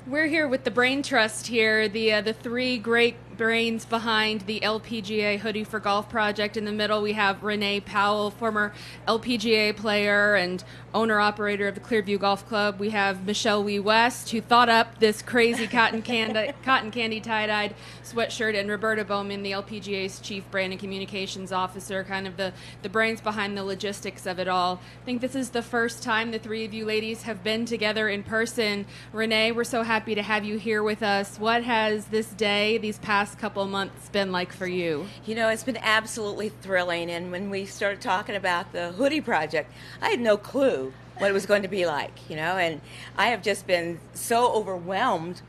We're here with the Brain Trust here, the three great brains behind the LPGA Hoodie for Golf project. In the middle, we have Renee Powell, former LPGA player and owner-operator of the Clearview Golf Club. We have Michelle Wee West, who thought up this crazy cotton candy tie-dyed sweatshirt, and Roberta Bowman, the LPGA's chief brand and communications officer, kind of the brains behind the logistics of it all. I think this is the first time the three of you ladies have been together in person. Renee, we're so happy to have you here with us. What has this day, these past couple months, been like for you? You know, it's been absolutely thrilling, and when we started talking about the hoodie project, I had no clue what it was going to be like, and I have just been so overwhelmed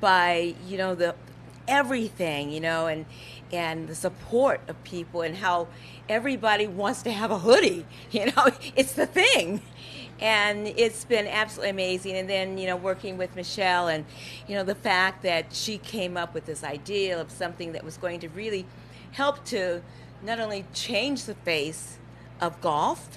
by, the everything, and the support of people and how everybody wants to have a hoodie, it's the thing. And it's been absolutely amazing. And then, working with Michelle and, the fact that she came up with this idea of something that was going to really help to not only change the face of golf,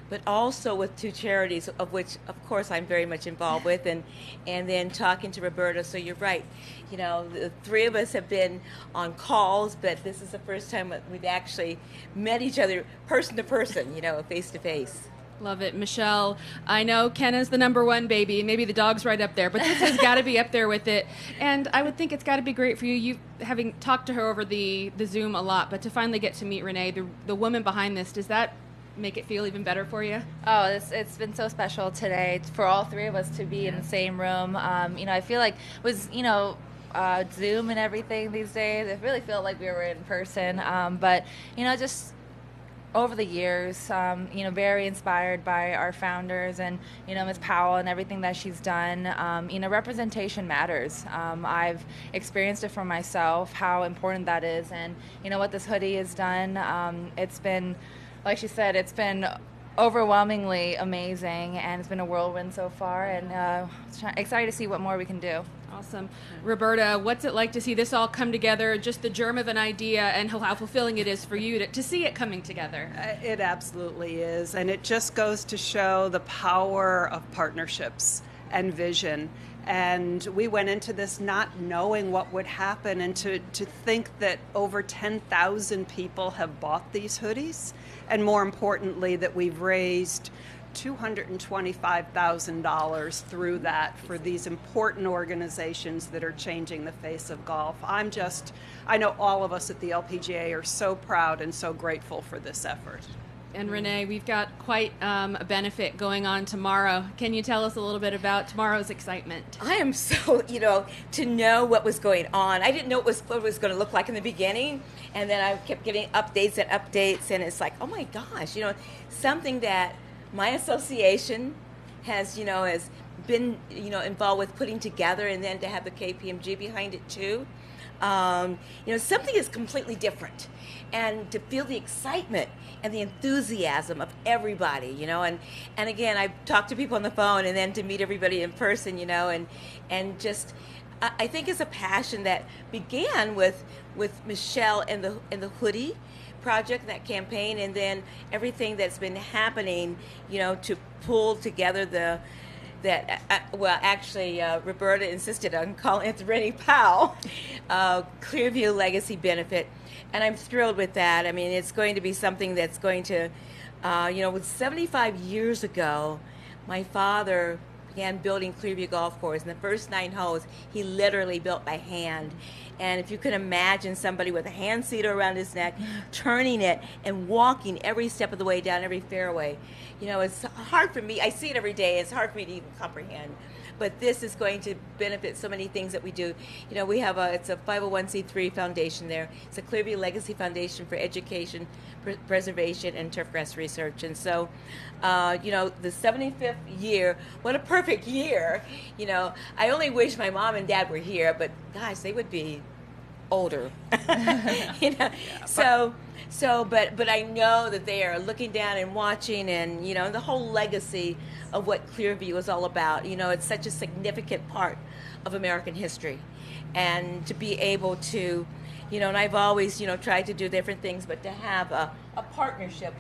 but also with two charities, of which, of course, I'm very much involved with. And then talking to Roberta, so you're right. The three of us have been on calls, but this is the first time that we've actually met each other person to person, face to face. Love it. Michelle, I know Kenna's the number one baby. Maybe the dog's right up there, but this has got to be up there with it. And I would think it's got to be great for you, having talked to her over the Zoom a lot, but to finally get to meet Renee, the woman behind this, does that make it feel even better for you? Oh, it's been so special today for all three of us to be in the same room. I feel like with Zoom and everything these days, it really felt like we were in person. But just over the years, very inspired by our founders and, Ms. Powell and everything that she's done. Representation matters. I've experienced it for myself, how important that is. And, what this hoodie has done, it's been, like she said, it's been overwhelmingly amazing, and it's been a whirlwind so far, and excited to see what more we can do. Awesome. Roberta, what's it like to see this all come together, just the germ of an idea, and how fulfilling it is for you to see it coming together? It absolutely is, and it just goes to show the power of partnerships and vision. And we went into this not knowing what would happen, and to think that over 10,000 people have bought these hoodies, and more importantly that we've raised $225,000 through that for these important organizations that are changing the face of golf. I know all of us at the LPGA are so proud and so grateful for this effort. And Renee, we've got quite a benefit going on tomorrow. Can you tell us a little bit about tomorrow's excitement? I am so, to know what was going on. I didn't know what it was going to look like in the beginning, and then I kept getting updates, and it's like, oh my gosh, something that my association has been, involved with putting together, and then to have the KPMG behind it too. Something is completely different, and to feel the excitement and the enthusiasm of everybody, and again, I've talked to people on the phone, and then to meet everybody in person, and just, I think it's a passion that began with Michelle and the hoodie project, that campaign, and then everything that's been happening, to pull together Roberta insisted on calling it the Renee Powell Clearview Legacy Benefit, and I'm thrilled with that. I mean, it's going to be something that's going to, with 75 years ago, my father began building Clearview Golf Course, and the first 9 holes he literally built by hand. And if you can imagine somebody with a hand seater around his neck, turning it and walking every step of the way down every fairway, it's hard for me. I see it every day. It's hard for me to even comprehend. But this is going to benefit so many things that we do. We have it's a 501c3 foundation there. It's a Clearview Legacy Foundation for Education, Preservation, and Turfgrass Research. And so, the 75th year, what a perfect year. I only wish my mom and dad were here, but gosh, they would be older. But I know that they are looking down and watching, and the whole legacy of what Clearview is all about. It's such a significant part of American history, and to be able to and I've always, tried to do different things, but to have a partnership,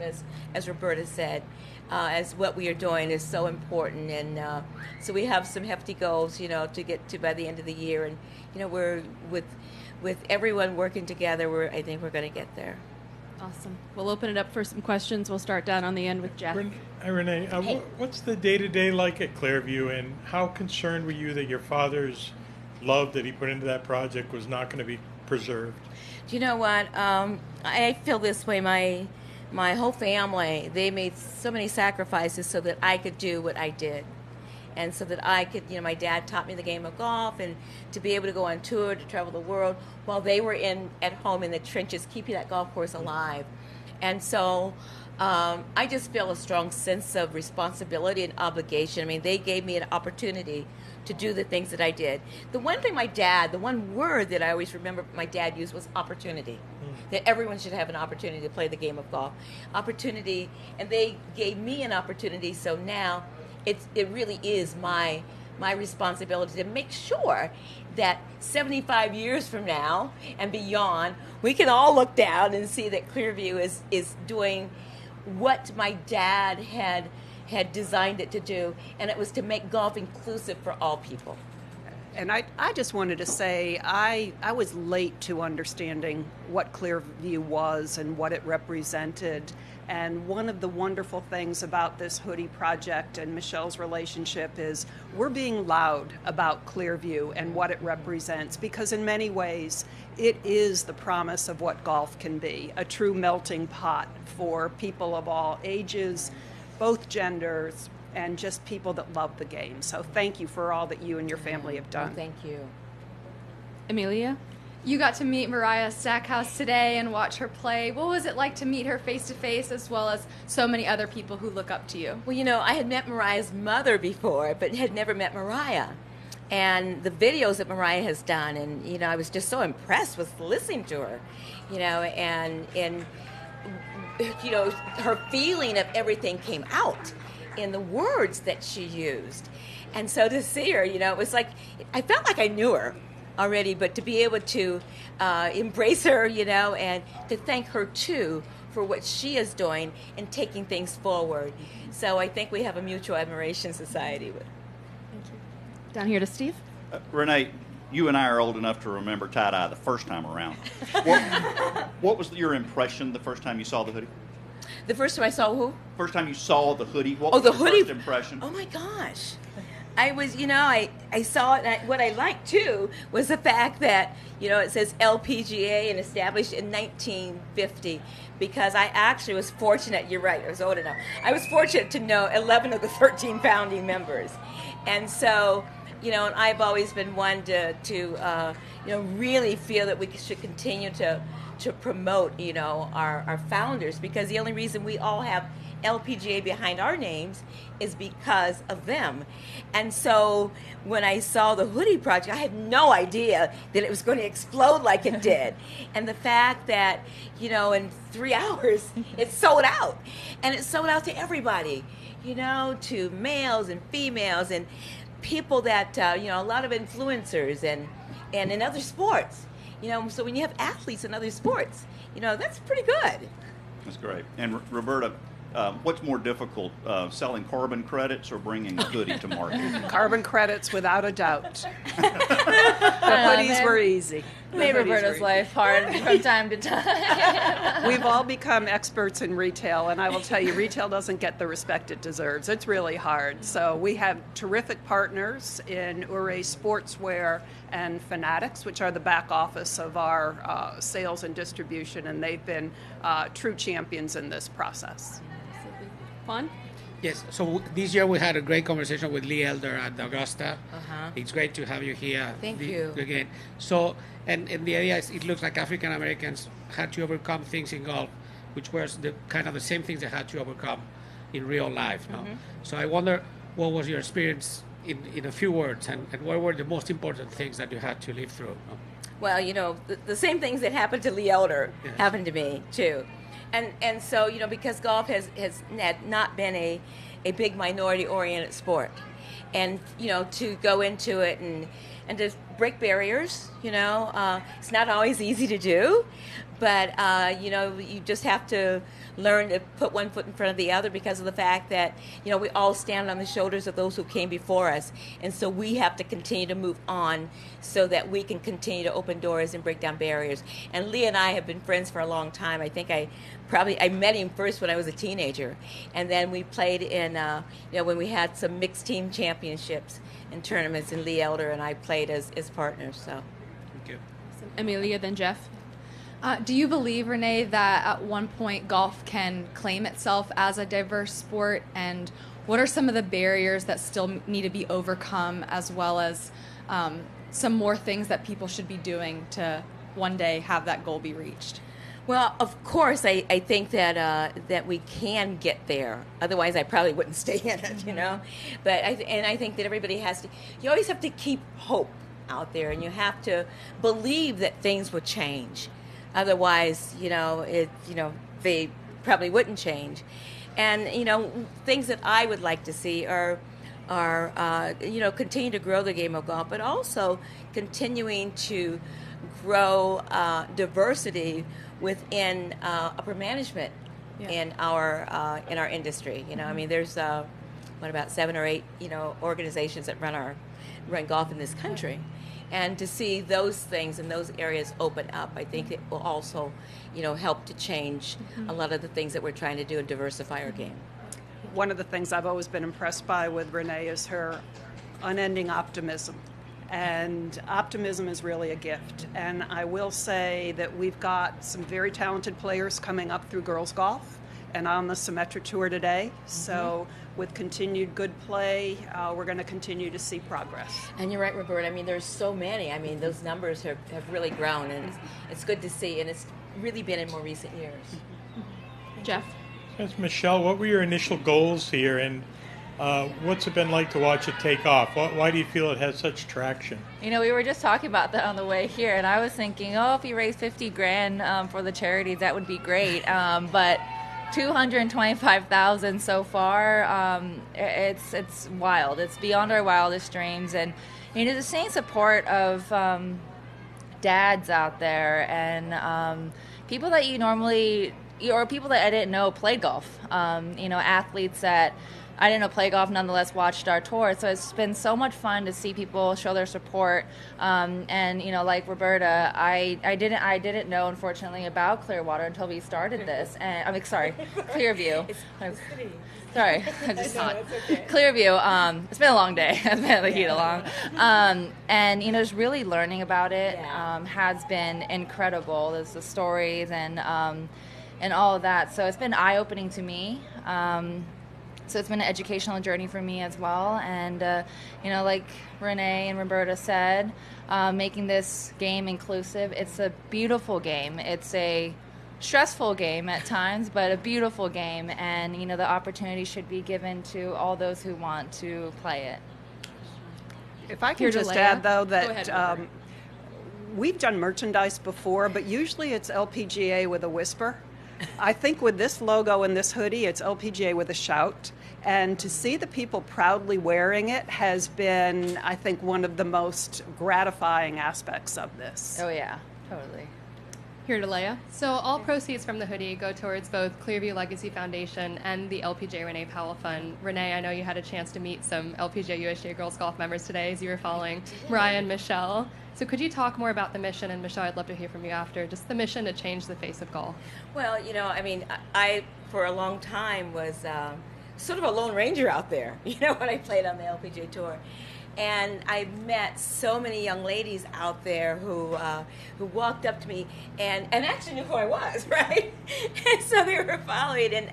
as Roberta said, as what we are doing is so important. And so we have some hefty goals, to get to by the end of the year. And, we're with everyone working together, I think we're going to get there. Awesome. We'll open it up for some questions. We'll start down on the end with Jeff. Hi, Renee. What's the day-to-day like at Clearview, and how concerned were you that your father's love that he put into that project was not going to be preserved? Do you know what? I feel this way. My whole family, they made so many sacrifices so that I could do what I did. And so that I could, my dad taught me the game of golf, and to be able to go on tour, to travel the world, while they were at home in the trenches, keeping that golf course alive. And so I just feel a strong sense of responsibility and obligation. I mean, they gave me an opportunity to do the things that I did. The one word that I always remember my dad used was opportunity. That everyone should have an opportunity to play the game of golf. Opportunity, and they gave me an opportunity, so now it really is my responsibility to make sure that 75 years from now and beyond, we can all look down and see that Clearview is doing what my dad had designed it to do, and it was to make golf inclusive for all people. And I just wanted to say I was late to understanding what Clearview was and what it represented. And one of the wonderful things about this hoodie project and Michelle's relationship is we're being loud about Clearview and what it represents, because in many ways it is the promise of what golf can be, a true melting pot for people of all ages, both genders, and just people that love the game. So thank you for all that you and your family have done. Oh, thank you. Amelia? You got to meet Mariah Stackhouse today and watch her play. What was it like to meet her face-to-face, as well as so many other people who look up to you? Well, I had met Mariah's mother before, but had never met Mariah. And the videos that Mariah has done, and, I was just so impressed with listening to her, and her feeling of everything came out in the words that she used. And so to see her, it was like, I felt like I knew her already, but to be able to embrace her, and to thank her too for what she is doing and taking things forward. So I think we have a mutual admiration society. Thank you. Down here to Steve. Renee, you and I are old enough to remember tie-dye the first time around. What was your impression the first time you saw the hoodie? The first time I saw who? First time you saw the hoodie. What was the your hoodie? first impression? Oh my gosh. I was, I saw it, and what I liked too was the fact that, it says LPGA and established in 1950, because I actually was fortunate, you're right, I was old enough, I was fortunate to know 11 of the 13 founding members. And so, and I've always been one to really feel that we should continue to promote, our founders, because the only reason we all have LPGA behind our names is because of them. And so when I saw the hoodie project, I had no idea that it was going to explode like it did. And the fact that, in 3 hours, it sold out. And it sold out to everybody, to males and females and people that, a lot of influencers and in other sports. So when you have athletes in other sports, that's pretty good. That's great. And Roberta, what's more difficult, selling carbon credits or bringing a hoodie to market? Carbon credits, without a doubt. The hoodies were easy. Made Roberta's life hard from time to time. We've all become experts in retail, and I will tell you, retail doesn't get the respect it deserves. It's really hard. So we have terrific partners in Ure Sportswear and Fanatics, which are the back office of our sales and distribution, and they've been true champions in this process. Juan? Yes, so this year we had a great conversation with Lee Elder at Augusta. It's great to have you here. Thank you. Again. So, and the idea is it looks like African Americans had to overcome things in golf, which were the kind of the same things they had to overcome in real life. No? So I wonder, what was your experience in a few words, and what were the most important things that you had to live through? No? Well, the same things that happened to Lee Elder happened to me too. And so, because golf has not been a big minority-oriented sport. and to go into it and to break barriers. It's not always easy to do, but you just have to learn to put one foot in front of the other, because of the fact that we all stand on the shoulders of those who came before us, and so we have to continue to move on so that we can continue to open doors and break down barriers. And Lee and I have been friends for a long time. I think I met him first when I was a teenager, and then we played in when we had some mixed team championships and tournaments, and Lee Elder and I played as partners. So Thank you. Amelia, then Jeff. Do you believe, Renee, that at one point golf can claim itself as a diverse sport? And what are some of the barriers that still need to be overcome, as well as some more things that people should be doing to one day have that goal be reached? Well, of course, I think that we can get there. Otherwise, I probably wouldn't stay in it, But I think that everybody has to. You always have to keep hope out there, and you have to believe that things will change. Otherwise, they probably wouldn't change. And things that I would like to see are continue to grow the game of golf, but also continuing to grow diversity within upper management in our industry. I mean, there's about 7 or 8 organizations that run golf in this country, and to see those things and those areas open up, I think it will also help to change a lot of the things that we're trying to do and diversify our game. One of the things I've always been impressed by with Renee is her unending optimism. And optimism is really a gift. And I will say that we've got some very talented players coming up through girls golf and on the Symetra Tour today. So with continued good play, we're going to continue to see progress. And you're right, Roberta. I mean, there's so many. I mean, those numbers have really grown, and it's good to see. And it's really been in more recent years. Jeff? Yes, Michelle, what were your initial goals here, and what's it been like to watch it take off? Why do you feel it has such traction? We were just talking about that on the way here, and I was thinking, if you raise $50,000 for the charities, that would be great. But $225,000 so far, it's wild. It's beyond our wildest dreams, and the seeing support of dads out there and people that you normally, or people that I didn't know played golf. Athletes that I didn't know play golf, nonetheless watched our tour. So it's been so much fun to see people show their support. And like Roberta, I didn't know, unfortunately, about Clearwater until we started this. And Clearview. Sorry, I just thought. Clearview. It's been a long day. It's been the heat along. And just really learning about it has been incredible. There's the stories and all of that. So it's been eye-opening to me. So it's been an educational journey for me as well. And, like Renee and Roberta said, making this game inclusive, it's a beautiful game. It's a stressful game at times, but a beautiful game. And, the opportunity should be given to all those who want to play it. If I can just add, though, that we've done merchandise before, but usually it's LPGA with a whisper. I think with this logo and this hoodie, it's LPGA with a shout. And to see the people proudly wearing it has been, I think, one of the most gratifying aspects of this. Oh, yeah, totally. Here to Leia. So all proceeds from the hoodie go towards both Clearview Legacy Foundation and the LPGA Renee Powell Fund. Renee, I know you had a chance to meet some LPGA USGA Girls Golf members today as you were following Mariah and Michelle. So could you talk more about the mission? And Michelle, I'd love to hear from you after. Just the mission to change the face of golf. Well, I for a long time was sort of a lone ranger out there, when I played on the LPGA Tour. And I met so many young ladies out there who walked up to me and actually knew who I was, right? And so they were following, and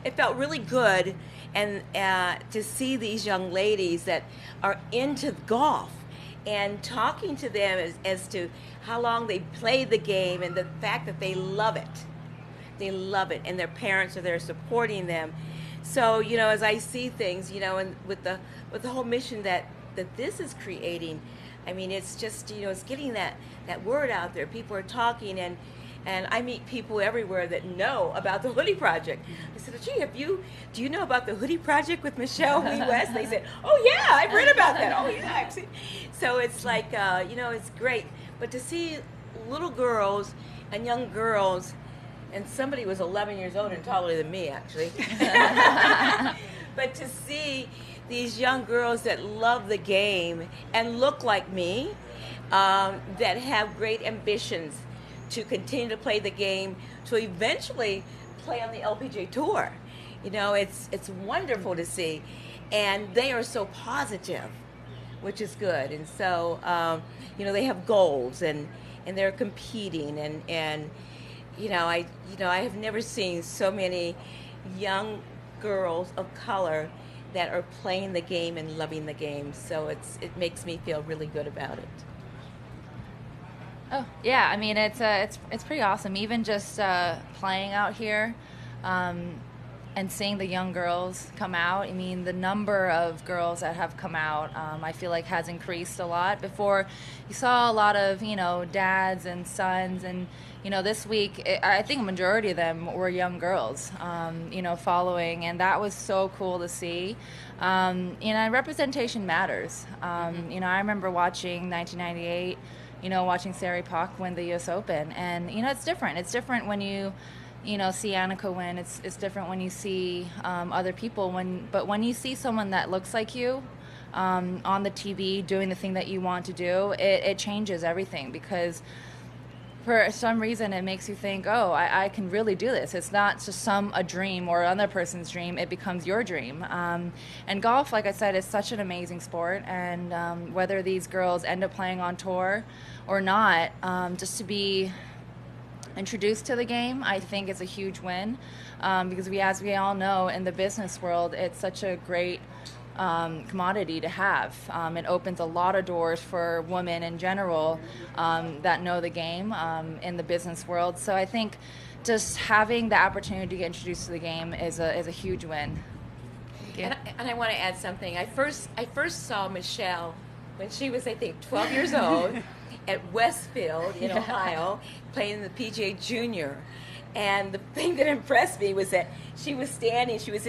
it felt really good, and to see these young ladies that are into golf and talking to them as to how long they played the game and the fact that they love it. They love it, and their parents are there supporting them. So, as I see things, and with the whole mission that this is creating, I mean, it's just, it's getting that word out there. People are talking, And I meet people everywhere that know about the Hoodie Project. I said, gee, do you know about the Hoodie Project with Michelle Lee West? They said, oh yeah, I've read about that. Oh yeah, I've seen. So it's like, it's great. But to see little girls and young girls, and somebody was 11 years old and taller than me, actually. But to see these young girls that love the game and look like me, that have great ambitions to continue to play the game, to eventually play on the LPGA Tour. It's wonderful to see. And they are so positive, which is good. And so, they have goals and they're competing. And I have never seen so many young girls of color that are playing the game and loving the game. So it makes me feel really good about it. Oh yeah, I mean it's pretty awesome. Even just playing out here, and seeing the young girls come out. I mean, the number of girls that have come out, I feel like has increased a lot. Before, you saw a lot of dads and sons, and this week I think a majority of them were young girls, following, and that was so cool to see. Representation matters. I remember watching 1998. Watching Sarah Park win the U.S. Open. And, it's different. It's different when you see Annika win. It's different when you see other people. But when you see someone that looks like you on the TV doing the thing that you want to do, it changes everything, because for some reason it makes you think, oh, I can really do this. It's not just a dream or another person's dream. It becomes your dream. And golf, like I said, is such an amazing sport. And whether these girls end up playing on tour or not, just to be introduced to the game, I think is a huge win. Because as we all know, in the business world, it's such a great commodity to have. It opens a lot of doors for women in general that know the game in the business world. So I think just having the opportunity to get introduced to the game is a huge win. And I want to add something. I first saw Michelle when she was, I think, 12 years old at Westfield in Ohio, playing the PGA Junior. And the thing that impressed me was that she was standing. She was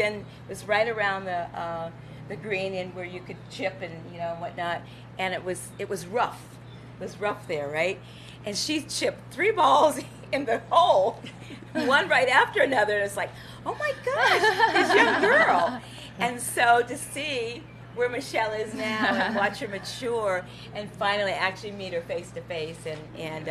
right around the green, and where you could chip and whatnot, and it was rough. It was rough there, right? And she chipped 3 balls in the hole, one right after another. And it's like, oh my gosh, this young girl. And so to see where Michelle is now and watch her mature and finally actually meet her face to face, and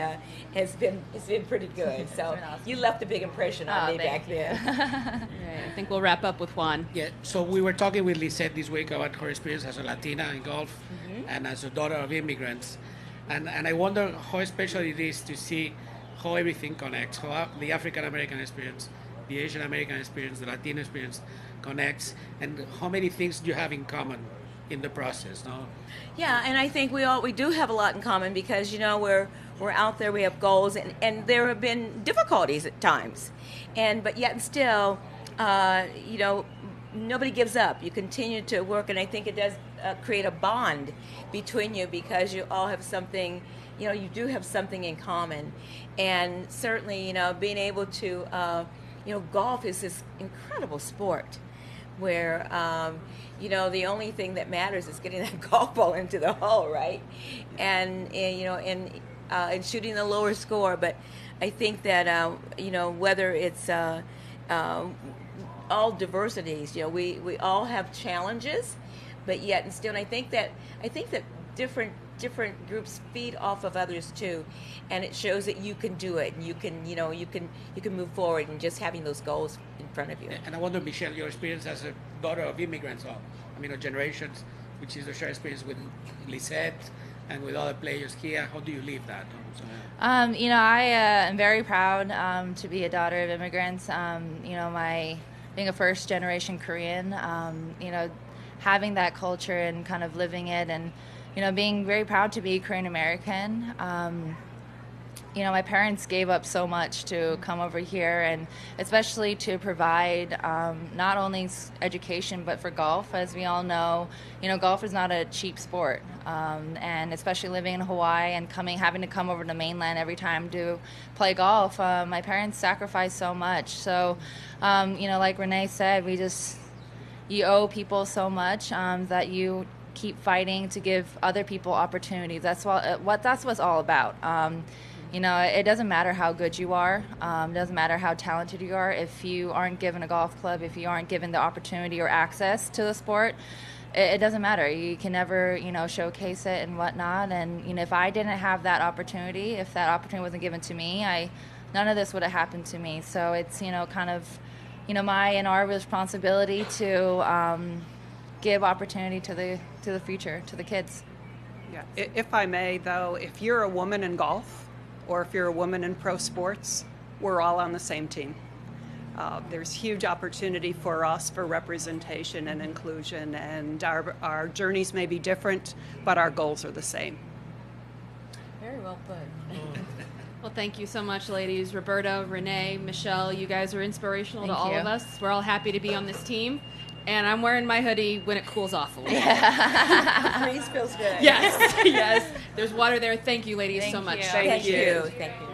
it's been pretty good. So you left a big impression on me back then. Right, I think we'll wrap up with Juan. Yeah, so we were talking with Lisette this week about her experience as a Latina in golf and as a daughter of immigrants. And I wonder how special it is to see how everything connects, how the African American experience, the Asian American experience, the Latino experience connects, and how many things do you have in common in the process, no? Yeah, and I think we do have a lot in common, because we're out there, we have goals, and there have been difficulties at times, but yet still, nobody gives up. You continue to work, and I think it does create a bond between you, because you all have something. You do have something in common, and certainly, being able to, golf is this incredible sport where, the only thing that matters is getting that golf ball into the hole, right? And shooting the lower score. But I think that, whether it's all diversities, we all have challenges, but yet and still, and I think that different groups feed off of others too, and it shows that you can do it, and you can move forward, and just having those goals in front of you. And I wonder, Michelle, your experience as a daughter of immigrants, of generations, which is the shared experience with Lisette and with other players here. How do you live that? I am very proud to be a daughter of immigrants. Being a first generation Korean, having that culture and kind of living it, and being very proud to be Korean American. my parents gave up so much to come over here, and especially to provide not only education but for golf. As we all know, golf is not a cheap sport, and especially living in Hawaii and having to come over to mainland every time to play golf. My parents sacrificed so much. So, like Renee said, you owe people so much that you keep fighting to give other people opportunities. That's what it's all about. It doesn't matter how good you are. It doesn't matter how talented you are. If you aren't given a golf club, if you aren't given the opportunity or access to the sport, it doesn't matter. You can never, showcase it and whatnot. And, if I didn't have that opportunity, if that opportunity wasn't given to me, none of this would have happened to me. So it's, kind of, my and our responsibility to give opportunity to the future, to the kids. Yeah. If I may, though, if you're a woman in golf, or if you're a woman in pro sports, we're all on the same team. There's huge opportunity for us for representation and inclusion, and our journeys may be different, but our goals are the same. Very well put. Well, thank you so much, ladies. Roberta, Renee, Michelle, you guys are inspirational to Thank all you. of us. We're all happy to be on this team. And I'm wearing my hoodie when it cools off a little. The breeze feels good. Yes, yes. There's water there. Thank you, ladies, so Thank much. you. Thank you. Thank you.